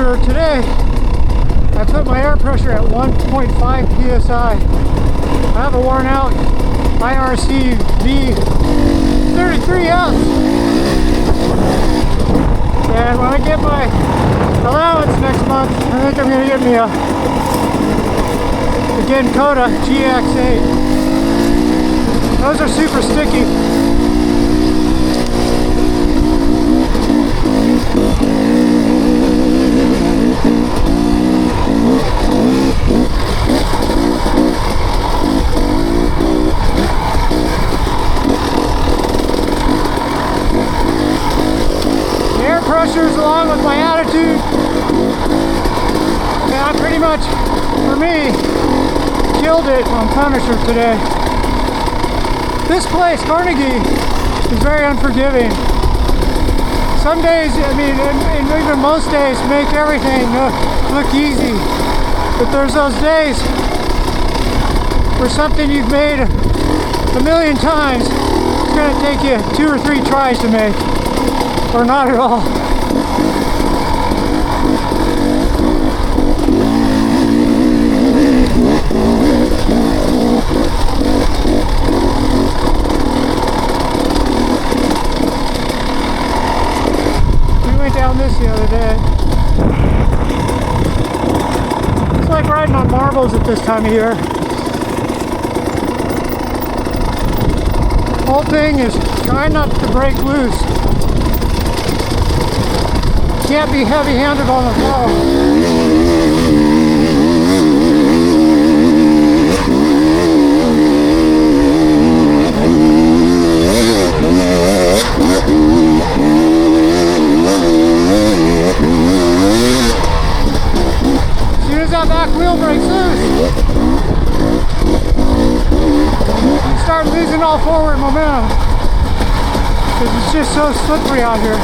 pressure today. I put my air pressure at 1.5 psi. I have a worn out IRC V33S. And when I get my allowance next month, I think I'm going to get me a Genkoda GX8. Those are super sticky. The air pressures along with my attitude, and I pretty much, for me, killed it on Punisher today. This place, Carnegie, is very unforgiving. Some days, I mean, and even most days, make everything look easy. But there's those days where something you've made a million times, it's going to take you 2 or 3 tries to make, or not at all. We went down this the other day. It's like riding on marbles at this time of year. The whole thing is trying not to break loose. Can't be heavy-handed on the flow. As soon as that back wheel breaks loose, you start losing all forward momentum because it's just so slippery out here.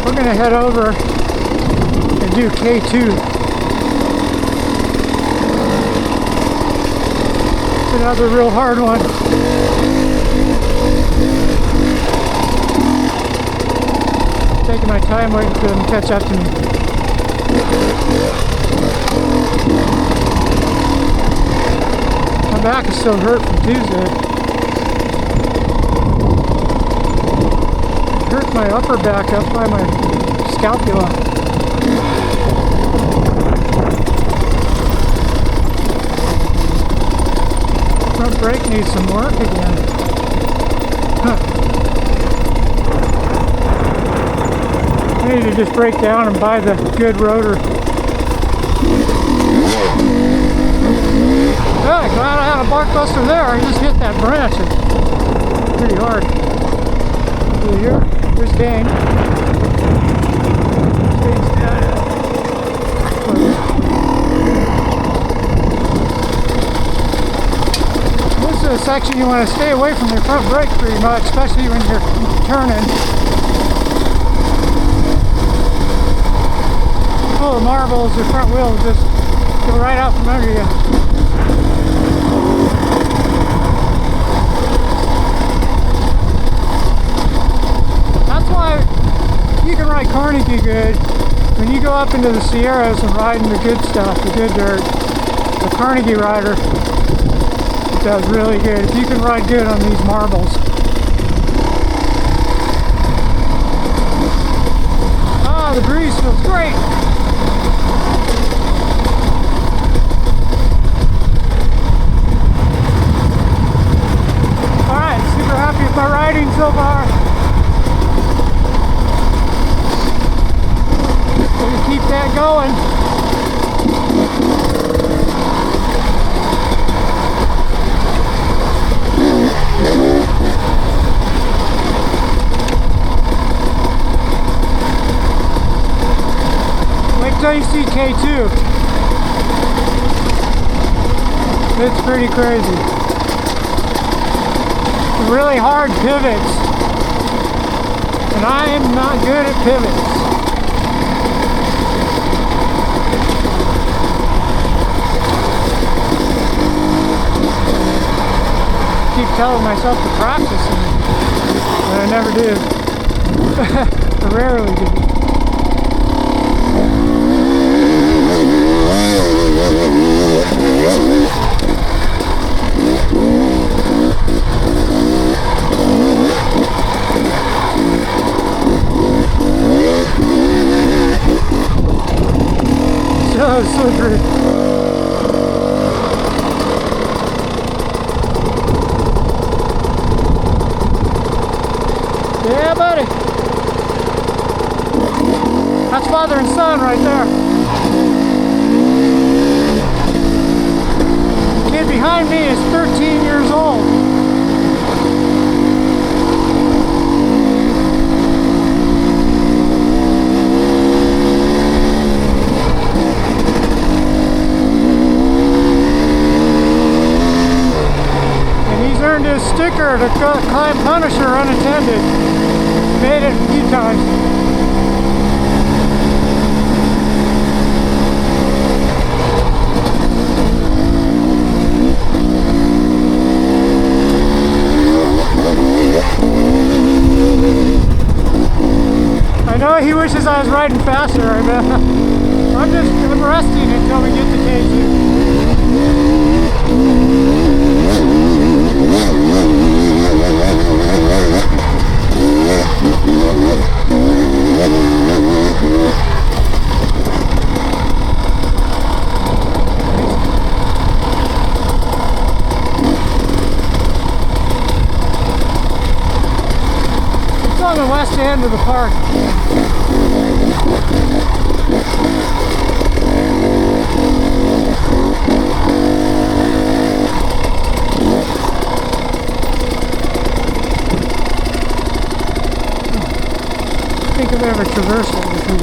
We're going to head over and do K2. It's another real hard one. Taking my time waiting for them to catch up to me. My back is still hurt from Tuesday. Hurt my upper back up by my scapula. Front brake needs some work again. I need to just break down and buy the good rotor. Yeah, glad I had a bark buster there. I just hit that branch. It's pretty hard. Here. Here's Dane. This is a section you want to stay away from your front brake pretty much, especially when you're turning. Full of marbles, your front wheel will just go right out from under you. You can ride Carnegie good. When you go up into the Sierras and riding the good stuff, the good dirt, the Carnegie rider, it does really good. If you can ride good on these marbles. Ah, the breeze feels great. Alright, super happy with my riding so far. Keep that going. Wait till you see K2. It's pretty crazy. Really hard pivots And I am not good at pivots. Keep telling myself to practice, but I never do. I rarely do. So slippery. Yeah, buddy. That's father and son right there. The kid behind me is 13 years old. And he's earned his sticker to climb Punisher unattended. Made it a few times. I know he wishes I was riding faster. I'm resting until we get to K2. It's on the west end of the park. I think I've ever traversed it with you.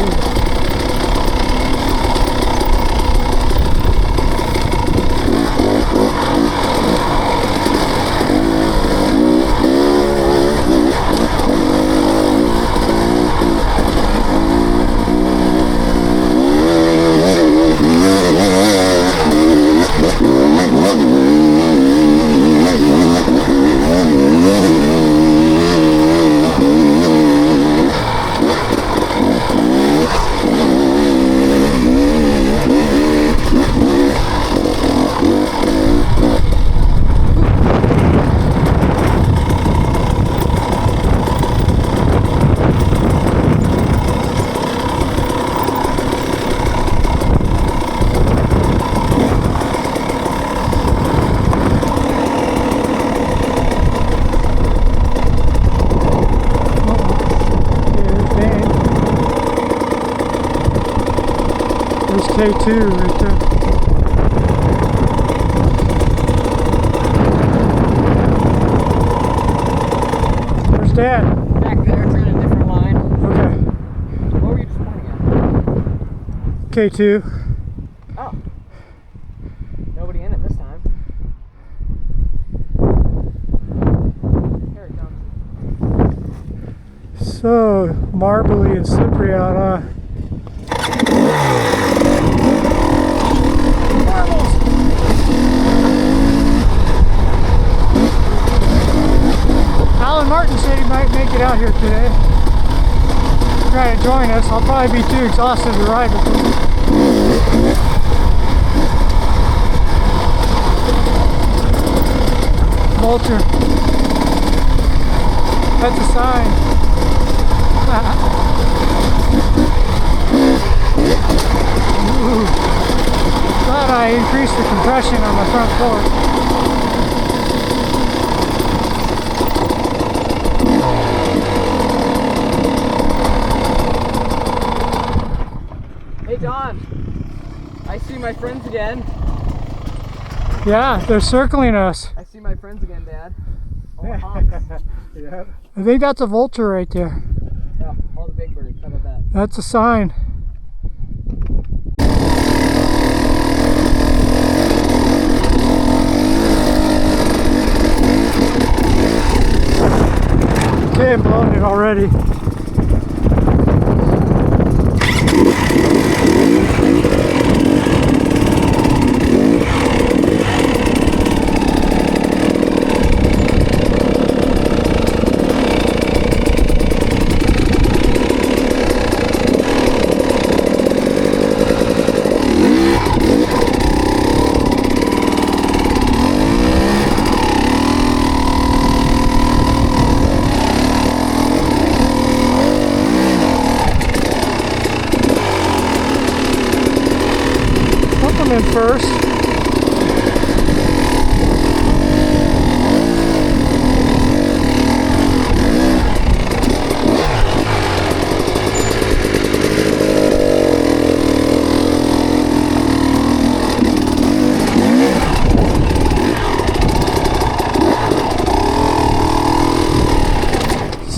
There's K2 right there. Where's Dad? Back there, trying a different line. Okay. What were you just pointing at? K2. Oh. Nobody in it this time. Here it comes. So marbly and slippery out, huh? Alan Martin said he might make it out here today. Try to join us. I'll probably be too exhausted to ride with him. Vulture. That's a sign. Ooh. Glad I increased the compression on my front fork. Hey Don, I see my friends again. Yeah, they're circling us. I see my friends again, Dad. All the honks. Yeah. I think that's a vulture right there. Yeah, all the big birds. How about that? That's a sign. Okay, I'm blowing it already.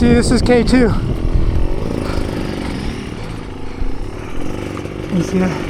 See, this is K2. You see that?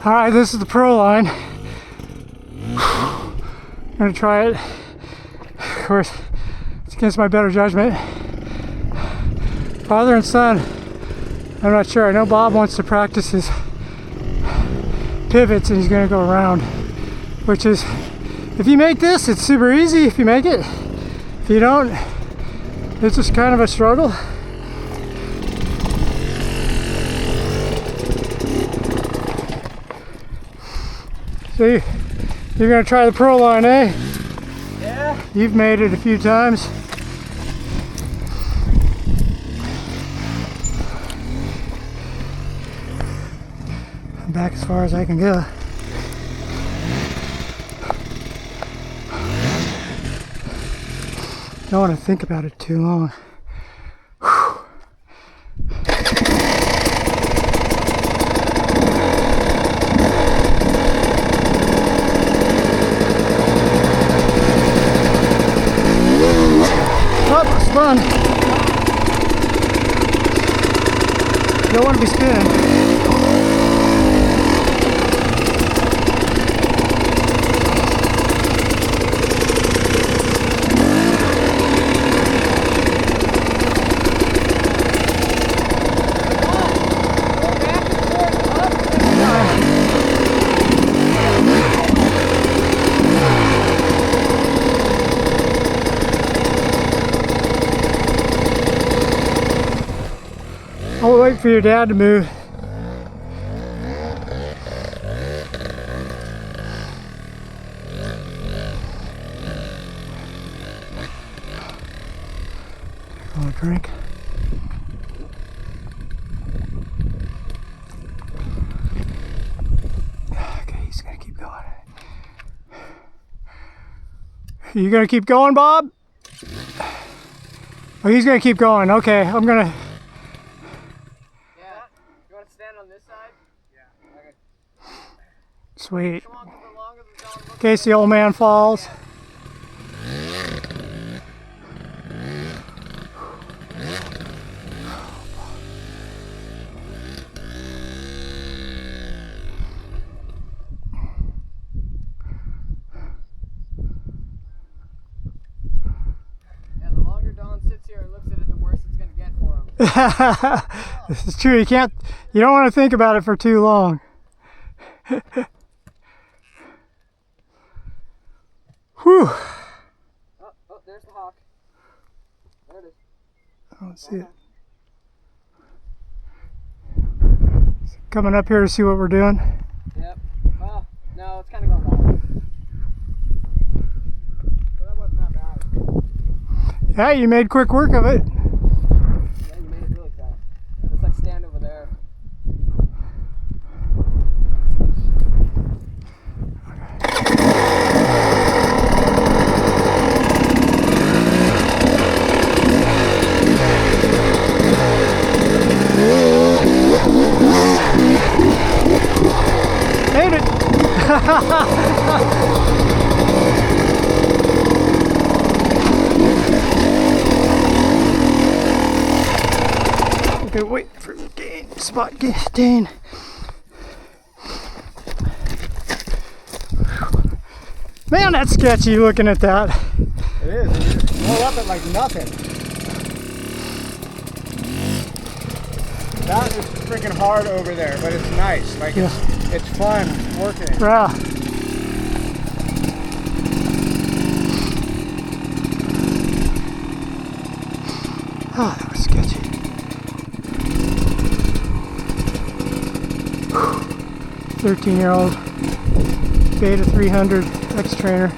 All right, this is the Pro line. I'm gonna try it. Of course, it's against my better judgment. Father and son, I'm not sure. I know Bob wants to practice his pivots and he's gonna go around, which is, if you make this, it's super easy if you make it. If you don't, it's just kind of a struggle. So you're gonna try the Pro line, eh? Yeah. You've made it a few times. I'm back as far as I can go. Don't want to think about it too long. Fun. Don't want to be spinning. I'll wait for your dad to move. Want a drink? Okay, he's gonna keep going. You gonna keep going, Bob? Oh, he's gonna keep going. Okay, I'm gonna. Stand on this side? Yeah. Okay. Sweet. In case the old man falls. Yeah, the longer Don sits here and looks at it, the worse it's going to get for him. This is true. You don't want to think about it for too long. Whew. Oh, there's the hawk. There it is. I don't see it. Coming up here to see what we're doing. Yep. Well, no, it's kind of going long. So that wasn't that bad. Yeah, you made quick work of it. Yeah, you made it really fast. Let's like stand over there. Made it! Okay, wait for Dane. Spot Dane. Man, that's sketchy looking at that. It is. You just roll up it like nothing. That is freaking hard over there, but it's nice. Like it's fun working it. Yeah. Ah, that was sketchy. 13-year-old Beta 300 X-Trainer.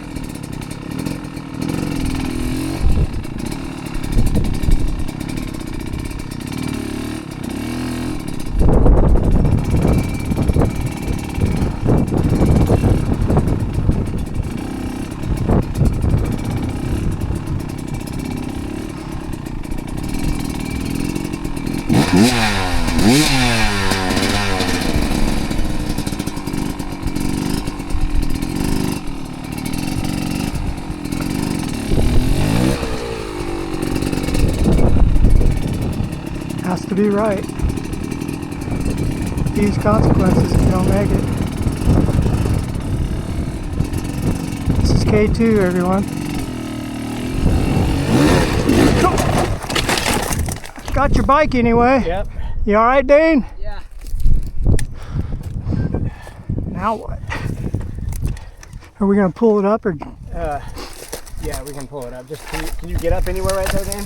Has to be right. These consequences if you don't make it. This is K2, everyone. Got your bike anyway. Yep. You alright, Dane? Yeah. Now what? Are we gonna pull it up or? Yeah, we can pull it up. Just can you get up anywhere right there, Dan?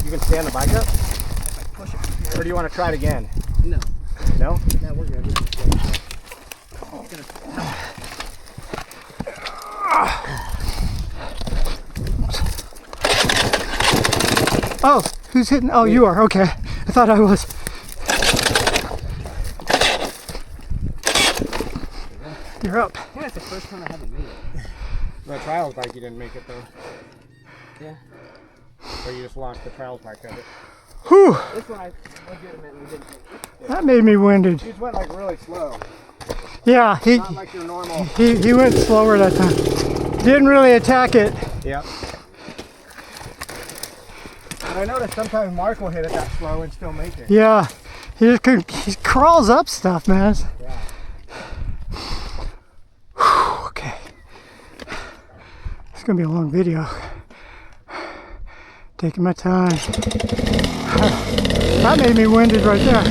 You can stand the bike up? If I push it. Or do you want to try it again? No. No? No, we're good. We can stay. Oh, who's hitting? Oh, you are. Okay. I thought I was. You're up. I think that's the first time I haven't made it. The trials bike, you didn't make it though. Yeah. Or you just launched the trials bike of it. Whew. This one I legitimately didn't make it. That made me winded. You just went like really slow. Yeah, Not like your normal. he went slower that time. Didn't really attack it. Yep. And I noticed sometimes Mark will hit it that slow and still make it. Yeah, he crawls up stuff, man. Yeah. Whew, okay. It's gonna be a long video. Taking my time. That made me winded right there.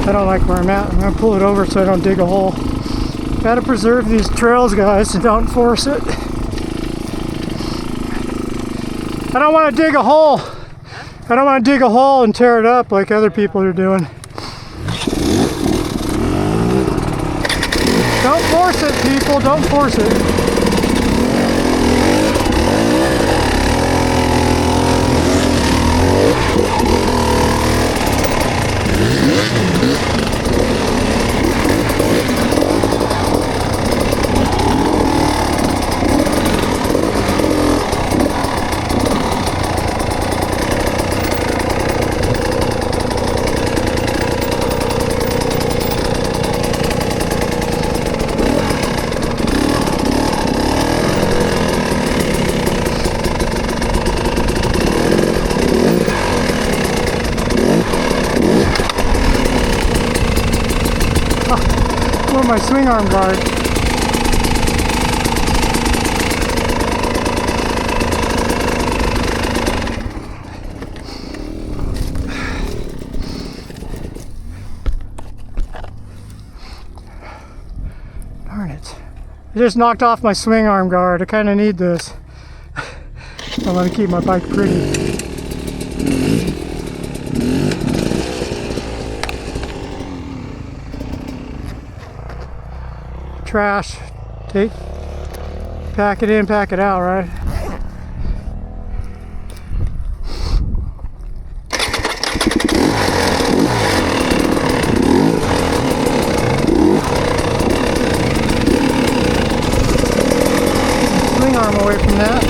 I don't like where I'm at. I'm gonna pull it over so I don't dig a hole. Gotta preserve these trails, guys, and don't force it. I don't want to dig a hole. I don't want to dig a hole and tear it up like other people are doing. Don't force it, people. Don't force it. My swing arm guard. Darn it. I just knocked off my swing arm guard. I kind of need this. I want to keep my bike pretty. Trash. Pack it in, pack it out, right? Swing arm away from that.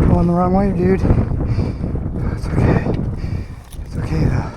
Going the wrong way, dude. It's okay. It's okay though.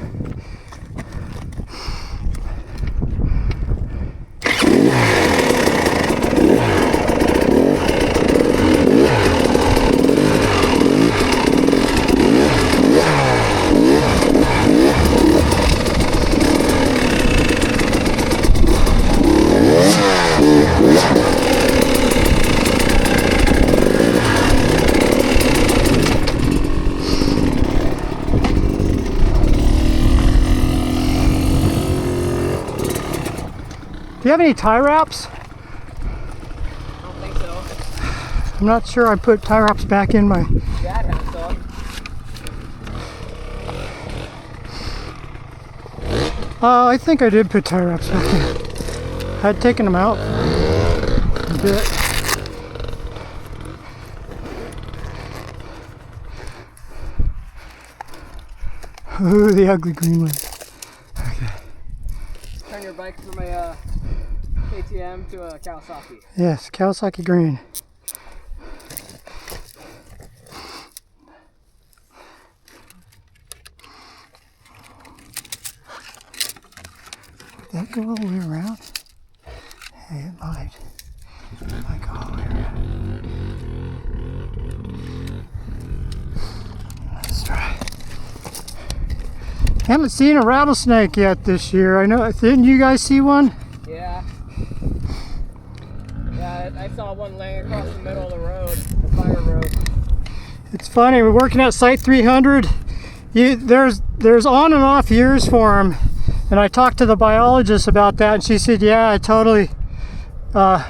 you have any tie wraps? I don't think so. I'm not sure I put tie wraps back in my... Dad has some. I think I did put tie wraps back in. I had taken them out a bit. Ooh, the ugly green one. Turn your bike from a KTM to a Kawasaki. Yes, Kawasaki green. Did that go all the way around? Hey, it might. It might go all the way around. Let's try. Haven't seen a rattlesnake yet this year. I know. Didn't you guys see one? Yeah. Yeah, I saw one laying across the middle of the road, the fire road. It's funny. We're working at Site 300. There's on and off years for them. And I talked to the biologist about that, and she said, yeah, I totally, and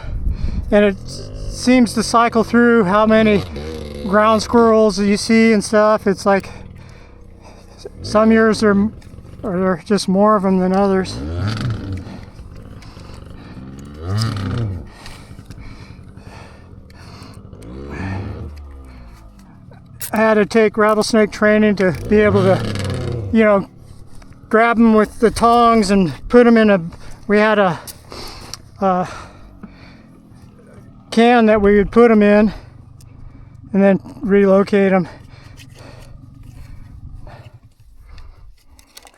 it seems to cycle through how many ground squirrels you see and stuff. It's like some years there are just more of them than others. I had to take rattlesnake training to be able to, you know, grab them with the tongs and put them in a, we had a can that we would put them in and then relocate them.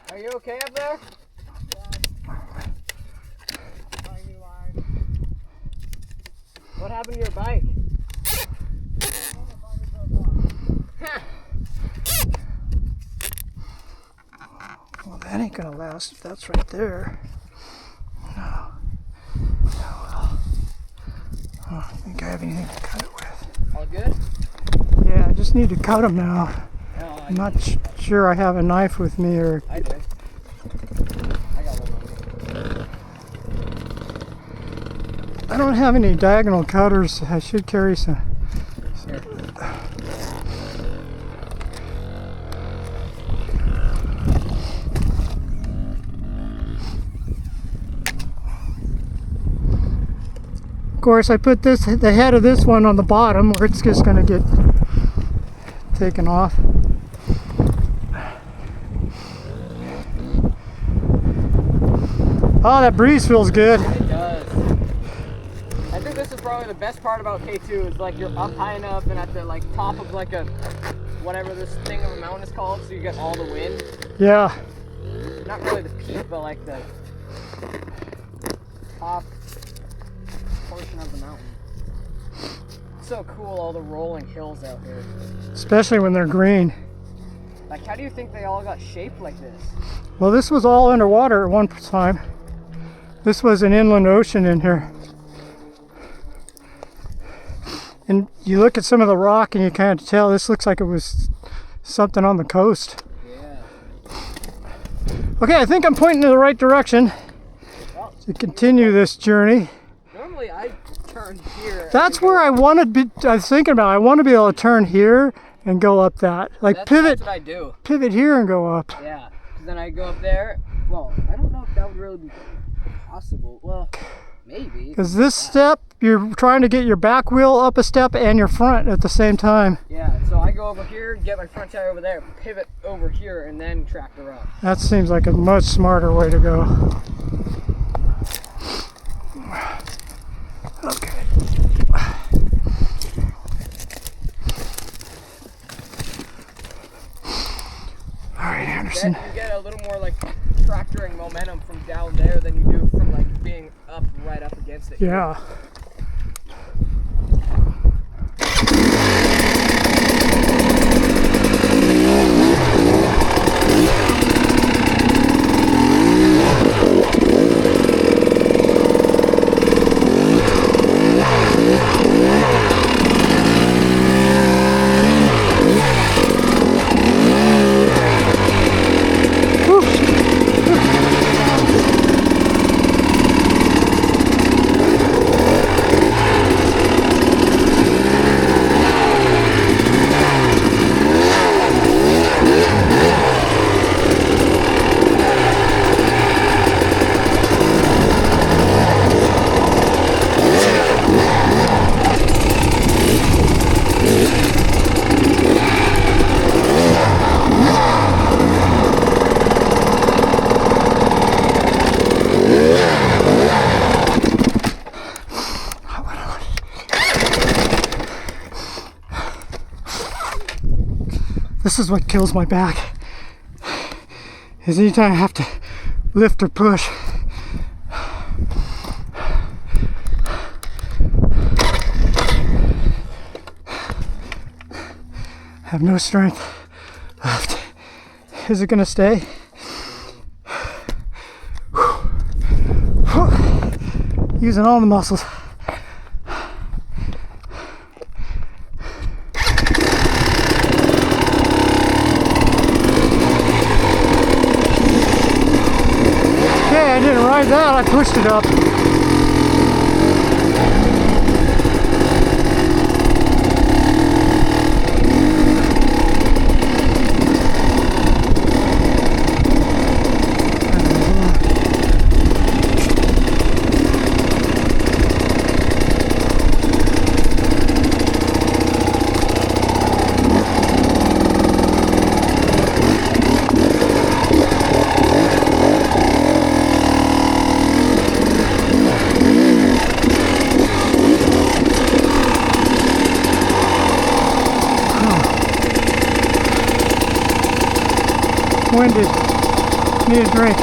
Are you okay up there? What happened to your bike? Well, that ain't gonna last if that's right there. No. Oh well. I don't think I have anything to cut it with. All good? Yeah, I just need to cut them now. No, I'm not sure I have a knife with me or... I do. I got one on me. I don't have any diagonal cutters. I should carry some. Here. Of course, I put the head of this one on the bottom where it's just going to get taken off. Oh, that breeze feels good. It does. I think this is probably the best part about K2 is like you're up high enough and at the like top of like a whatever this thing of a mountain is called, so you get all the wind. Yeah. Not really the peak, but like the top portion of the mountain. It's so cool, all the rolling hills out here. Especially when they're green. Like, how do you think they all got shaped like this? Well, this was all underwater at one time. This was an inland ocean in here. And you look at some of the rock and you kind of tell this looks like it was something on the coast. Yeah. Okay, I think I'm pointing in the right direction Well, to continue this journey. normally I turn here. That's where I wanted to be. I was thinking about. I want to be able to turn here and go up that, like That's pivot what I do. here and go up. Yeah. 'Cause then I go up there. Well, I don't know if that would really be possible. Well, maybe. Because this step, you're trying to get your back wheel up a step and your front at the same time. Yeah, so I go over here, get my front tire over there, pivot over here, and then track the rock. That seems like a much smarter way to go. Okay. All right, Anderson. Then you get a little more like tractoring momentum from down there than you do from like being up right up against it. Yeah. This is what kills my back. Is anytime I have to lift or push. I have no strength left. Is it gonna stay? Using all the muscles. Okay, I didn't ride that, I pushed it up. Winded. Need a drink.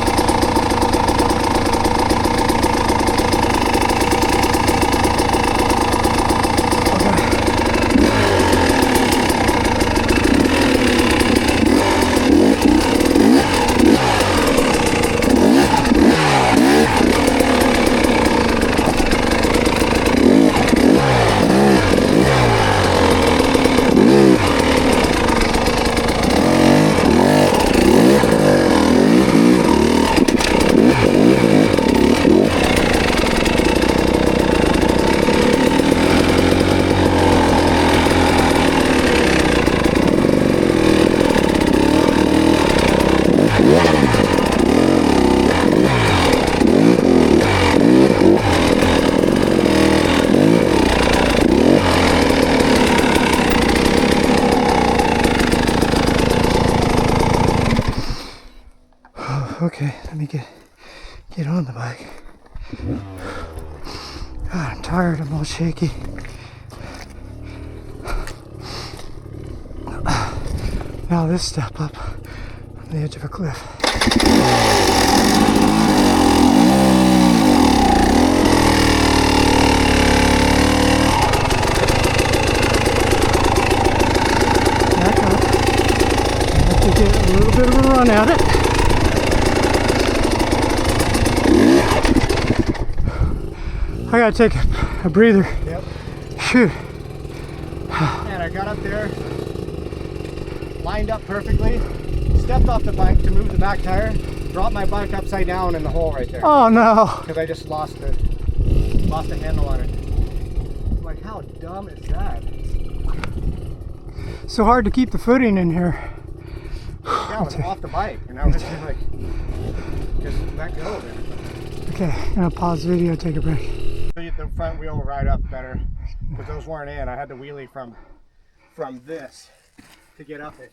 Okay, let me get on the bike. God, I'm tired, I'm all shaky. Now this step up on the edge of a cliff. Back up. I have to get a little bit of a run at it. I gotta take a breather. Yep. Shoot. And I got up there, lined up perfectly, stepped off the bike to move the back tire, dropped my bike upside down in the hole right there. Oh no. Because I just lost the handle on it. I'm like, how dumb is that? So hard to keep the footing in here. Yeah, I was off the bike, and I was just like, just let go of it. Okay, I'm gonna pause the video, take a break. The front wheel will ride up better, because those weren't in. I had to wheelie from this to get up it.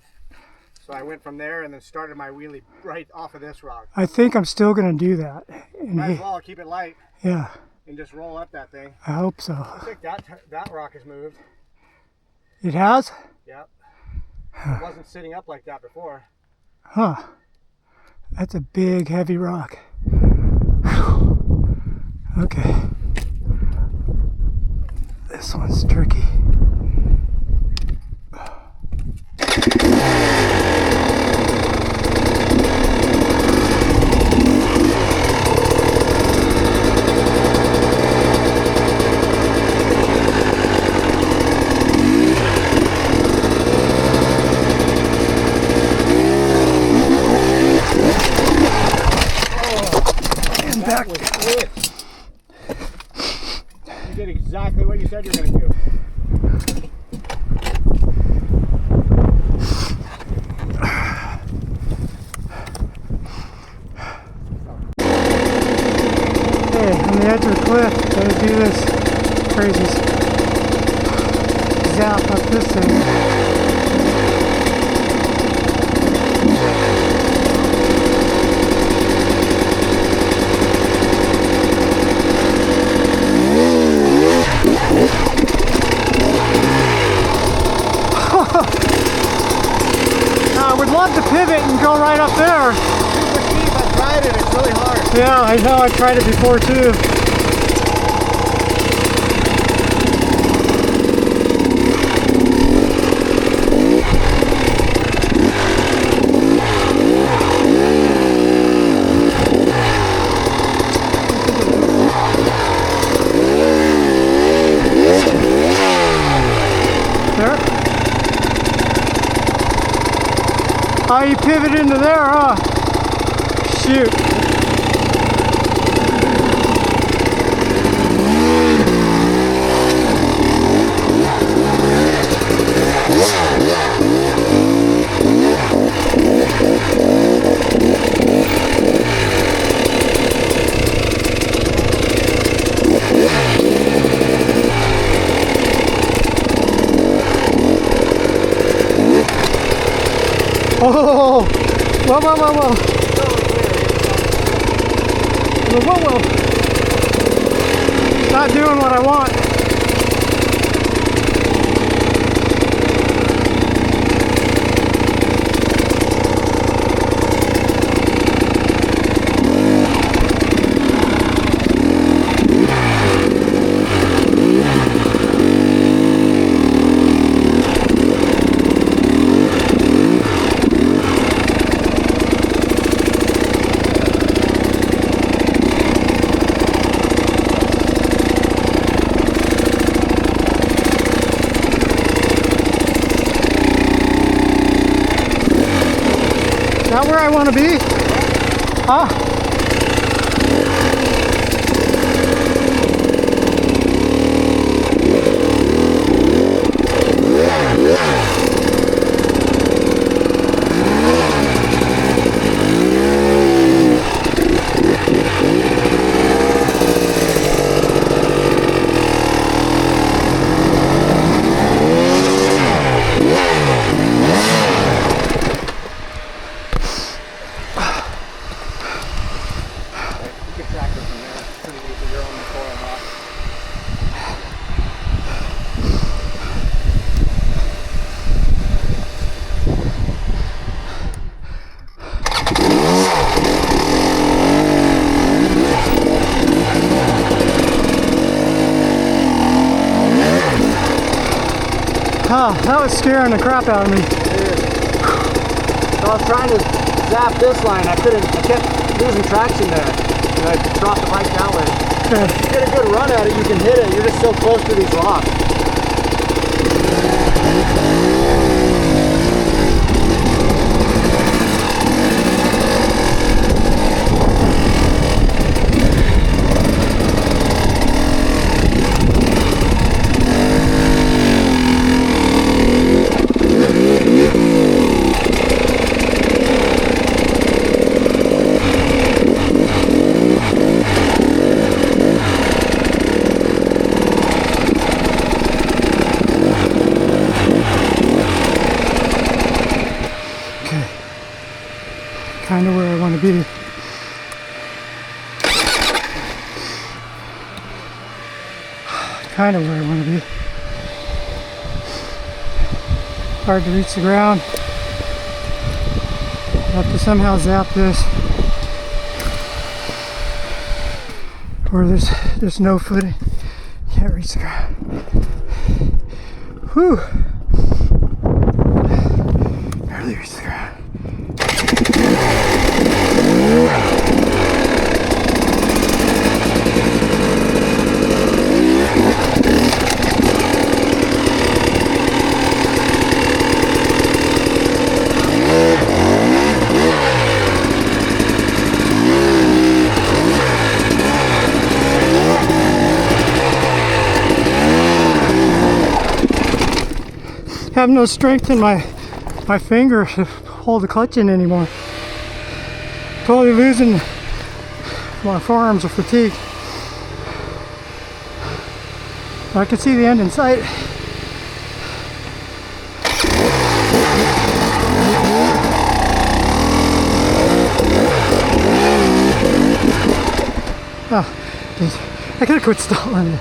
So I went from there and then started my wheelie right off of this rock. I think I'm still gonna do that. And Might as well keep it light yeah, and just roll up that thing. I hope so. I think that rock has moved. It has? Yep. It wasn't sitting up like that before. Huh. That's a big, heavy rock. Whew. Okay. This one's tricky. That was it. You did exactly what you said you were going to do. Okay, on the edge of the cliff, gotta do this crazy zap up this thing. love to pivot and go right up there. Super cheap, I tried it, it's really hard. Yeah, I know, I tried it before too. There. Oh, you pivot into there, huh? Shoot. Oh, whoa, whoa, whoa, whoa. Whoa, whoa, whoa. Not doing what I want. Is that where I want to be? Huh? You can track it from there. It's pretty easy, you're on the coil hot. Oh, that was scaring the crap out of me. So I was trying to zap this line, I kept losing traction there. And I dropped the bike that way. Okay. If you get a good run at it, you can hit it. You're just so close to these rocks. Kind of where I want to be. Kind of where I want to be. Hard to reach the ground. Have to somehow zap this. Or there's no footing. Can't reach the ground. Whew. Barely reach the ground. Have no strength in my finger to hold the clutch in anymore. Totally losing my forearms are fatigued. I can see the end in sight. Oh, geez. I gotta quit stalling it.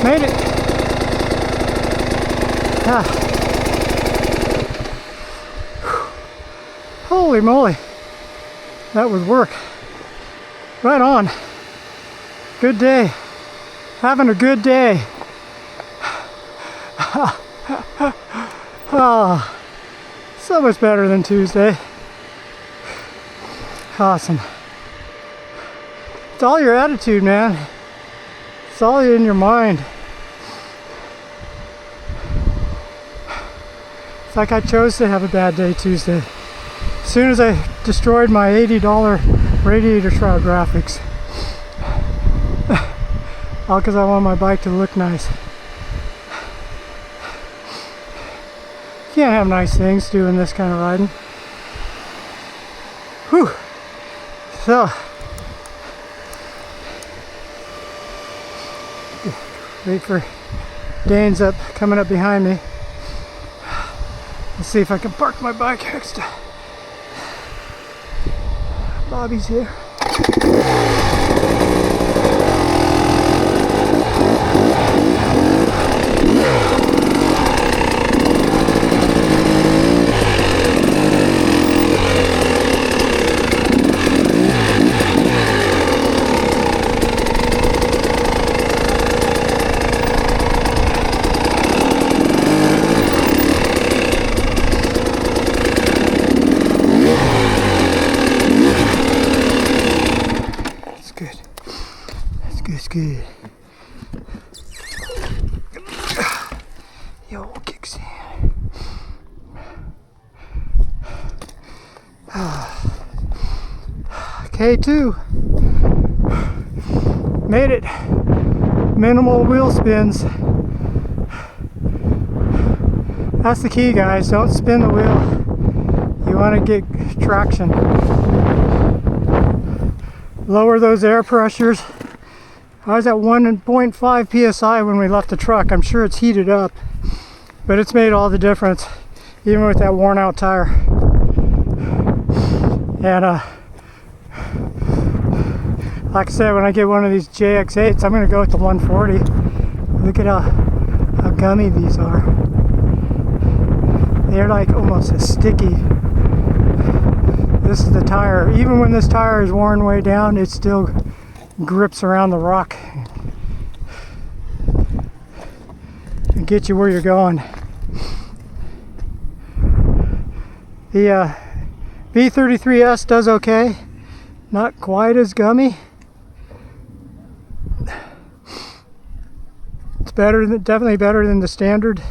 Made it. Ah. Holy moly. That was work. Right on. Good day. Having a good day. Oh, so much better than Tuesday. Awesome. It's all your attitude, man. It's all in your mind. It's like I chose to have a bad day Tuesday. As soon as I destroyed my $80 radiator shroud graphics. All because I want my bike to look nice. Can't have nice things doing this kind of riding. Whew. So, wait for Dane's coming up behind me. Let's see if I can park my bike next to Bobby's here. Good. Yo, kickstand. K2. Made it. Minimal wheel spins. That's the key, guys. Don't spin the wheel. You want to get traction. Lower those air pressures. I was at 1.5 psi when we left the truck. I'm sure it's heated up, but it's made all the difference, even with that worn out tire. And like I said, when I get one of these JX8s, I'm going to go with the 140. Look at how gummy these are. They're like almost as sticky. This is the tire. Even when this tire is worn way down, it still grips around the rock and get you where you're going. The V33S does okay, not quite as gummy. It's better than, definitely better than the standard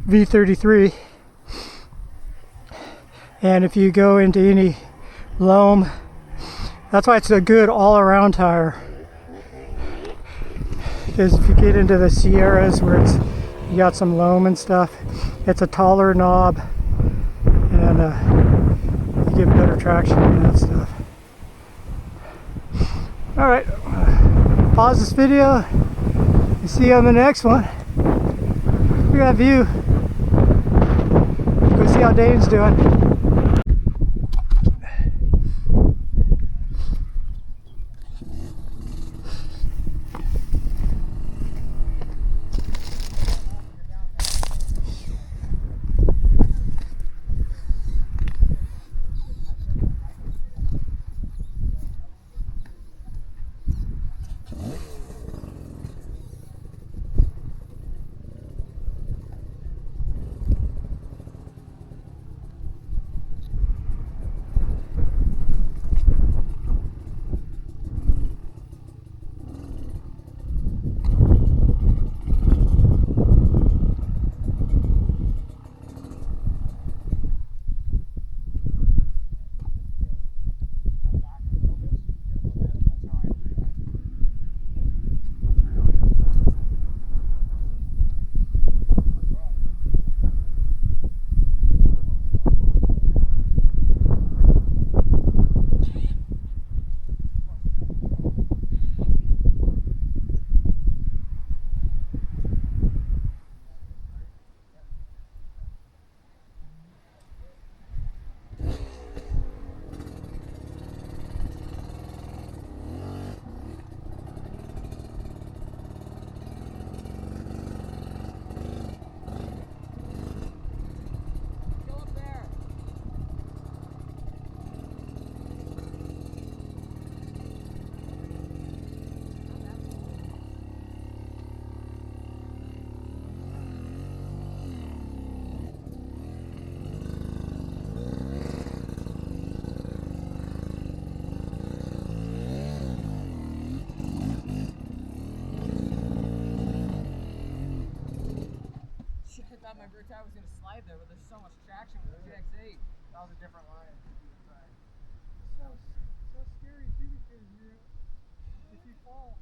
V33. And if you go into any loam, that's why it's a good all-around tire. Because if you get into the Sierras where you got some loam and stuff, it's a taller knob, and you get better traction and that stuff. All right, pause this video and see you on the next one. Look at that view. Go see how Dane's doing. my Brutai was gonna slide there, but there's so much traction with the GX8. That was a different line. So scary too because if you fall,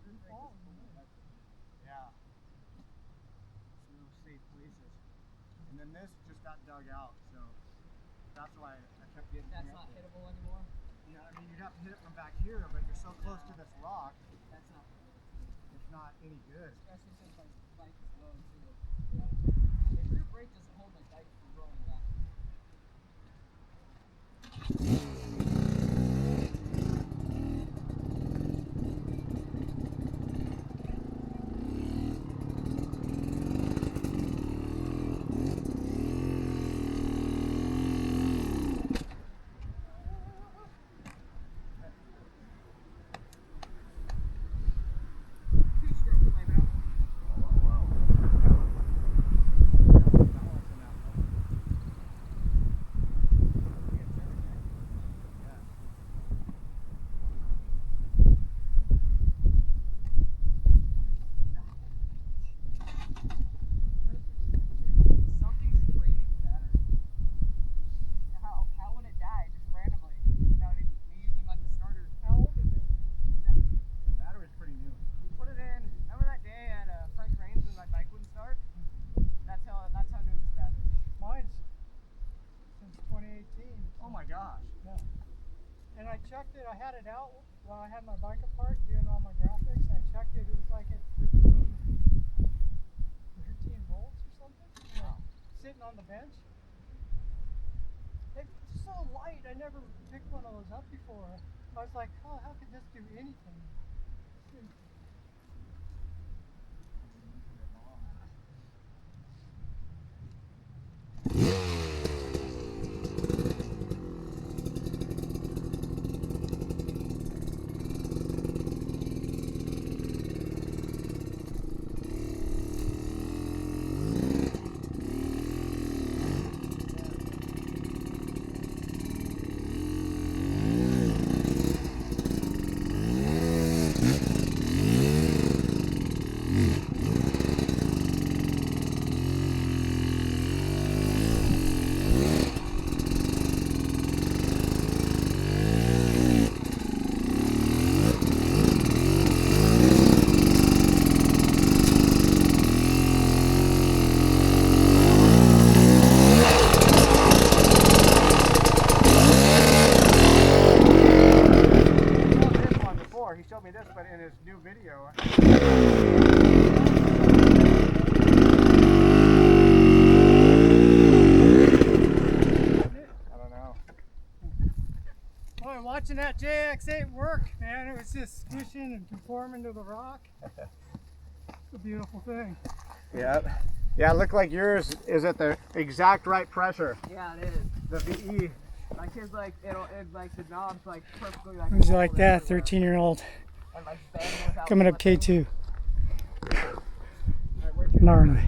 you fall. Yeah. So safe places. And then this just got dug out, so that's why I kept getting. That's not hittable anymore. Yeah, I mean you'd have to hit it from back here, but you're so close to this rock, That's not. it's not any good. Especially since my bike is low too. The rear brake doesn't hold my bike from rolling back. Two-stroke claim out. Something's draining the battery. How would it die just randomly without me using like the starter? How old is it? The battery's pretty new. We put it in. Remember that day at Frank Rains when my bike wouldn't start? That's how new this battery is. Mine's since 2018. Oh my gosh. Yeah. And I checked it. I had it out while I had my bike apart doing all my graphics. I checked it. It was like at 13 volts or something. Wow. Sitting on the bench. It's so light. I never picked one of those up before. I was like, oh, how could this do anything? He showed me this, but in his new video. I don't know. Boy, watching that JX8 work, man, it was just squishing and conforming to the rock. It's a beautiful thing. Yeah. Yeah, it looked like yours is at the exact right pressure. Yeah, it is. The VE. Like his like it like the knobs like perfectly like. It was like folded that, everywhere. 13-year-old. And, like, banging without Coming up slipping. K2. All right, where'd you- Gnarly.